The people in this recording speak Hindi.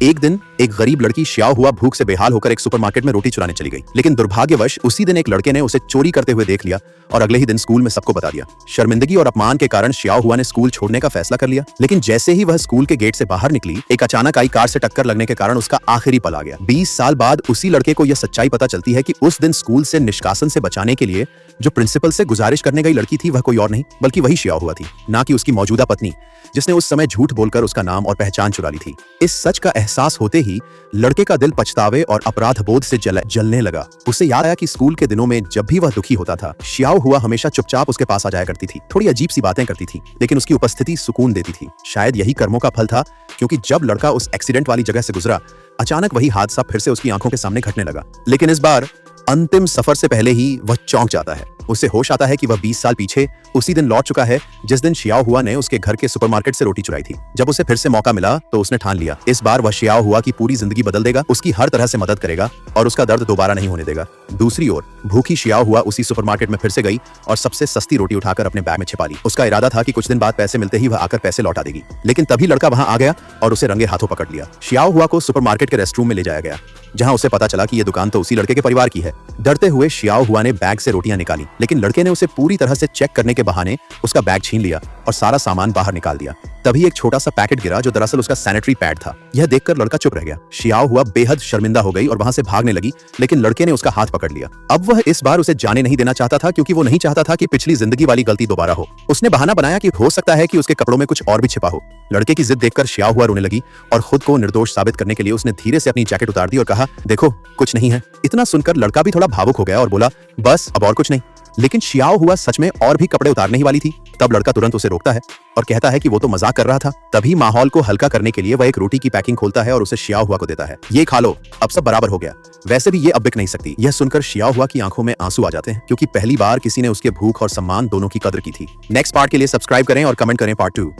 एक दिन एक गरीब लड़की श्याओ हुआ भूख से बेहाल होकर एक सुपरमार्केट में रोटी चुराने चली गई, लेकिन दुर्भाग्यवश उसी दिन एक लड़के ने उसे चोरी करते हुए देख लिया और अगले ही दिन स्कूल में सबको बता दिया। शर्मिंदगी और अपमान के कारण श्याओ हुआ ने स्कूल छोड़ने का फैसला कर लिया, लेकिन जैसे ही वह स्कूल के गेट से बाहर निकली, एक अचानक आई कार से टक्कर लगने के कारण उसका आखिरी पल आ गया। 20 साल बाद उसी लड़के को यह सच्चाई पता चलती है कि उस दिन स्कूल से निष्कासन से बचाने के लिए जो प्रिंसिपल से गुजारिश करने गई लड़की थी वह कोई और नहीं बल्कि वही श्याओ हुआ थी, ना कि उसकी मौजूदा पत्नी, जिसने उस समय झूठ बोलकर उसका नाम और पहचान चुरा ली थी। इस सच का एहसास होते ही लड़के का दिल पछतावे और अपराध बोध से जलने लगा। उसे याद आया कि स्कूल के दिनों में जब भी वह दुखी होता था, श्याओ हुआ हमेशा चुपचाप उसके पास आ जाया करती थी, थोड़ी अजीब सी बातें करती थी, लेकिन उसकी उपस्थिति सुकून देती थी। शायद यही कर्मों का फल था, क्योंकि जब लड़का उस एक्सीडेंट वाली जगह से गुजरा, अचानक वही हादसा फिर से उसकी आंखों के सामने घटने लगा। लेकिन इस बार अंतिम सफर से पहले ही वह चौंक जाता है। उसे होश आता है कि वह 20 साल पीछे उसी दिन लौट चुका है जिस दिन श्याओ हुआ ने उसके घर के सुपरमार्केट से रोटी चुराई थी। जब उसे फिर से मौका मिला तो उसने ठान लिया, इस बार वह श्याओ हुआ की पूरी जिंदगी बदल देगा, उसकी हर तरह से मदद करेगा और उसका दर्द दोबारा नहीं होने देगा। दूसरी ओर भूखी श्याओ हुआ उसी सुपरमार्केट में फिर से गई और सबसे सस्ती रोटी उठाकर अपने बैग में छिपा ली। उसका इरादा था कि कुछ दिन बाद पैसे मिलते ही वह आकर पैसे लौटा देगी, लेकिन तभी लड़का वहां आ गया और उसे रंगे हाथों पकड़ लिया। श्याओ हुआ को सुपरमार्केट के रेस्टरूम में ले जाया गया, जहां उसे पता चला कि यह दुकान तो उसी लड़के के परिवार की है। डरते हुए श्याओ हुआ ने बैग से रोटियां निकाली, लेकिन लड़के ने उसे पूरी तरह से चेक करने के बहाने उसका बैग छीन लिया और सारा सामान बाहर निकाल दिया। तभी एक छोटा सा पैकेट गिरा जो दरअसल उसका सैनिटरी पैड था। यह देखकर लड़का चुप रह गया। श्याओ हुआ बेहद शर्मिंदा हो गई और वहां से भागने लगी, लेकिन लड़के ने उसका हाथ पकड़ लिया। अब वह इस बार उसे जाने नहीं देना चाहता था, क्योंकि वो नहीं चाहता था कि पिछली जिंदगी वाली गलती दोबारा हो। उसने बहाना बनाया कि हो सकता है कि उसके कपड़ों में कुछ और भी छिपा हो। लड़के की जिद देखकर श्याओ हुआ रोने लगी और खुद को निर्दोष साबित करने के लिए उसने धीरे से अपनी जैकेट उतार दी और कहा, देखो कुछ नहीं है। इतना सुनकर लड़का भी थोड़ा भावुक हो गया और बोला, बस अब और कुछ नहीं। लेकिन श्याओ हुआ सच में और भी कपड़े उतारने ही वाली थी। तब लड़का तुरंत उसे रोकता है और कहता है कि वो तो मजाक कर रहा था। तभी माहौल को हल्का करने के लिए वह एक रोटी की पैकिंग खोलता है और उसे श्याओ हुआ को देता है, ये खा लो, अब सब बराबर हो गया। वैसे भी ये अब बिक नहीं सकती। यह सुनकर श्याओ हुआ की आंखों में आंसू आ जाते हैं, क्योंकि पहली बार किसी ने उसके भूख और सम्मान दोनों की कदर की थी। नेक्स्ट पार्ट के लिए सब्सक्राइब करें और कमेंट करें पार्ट 2।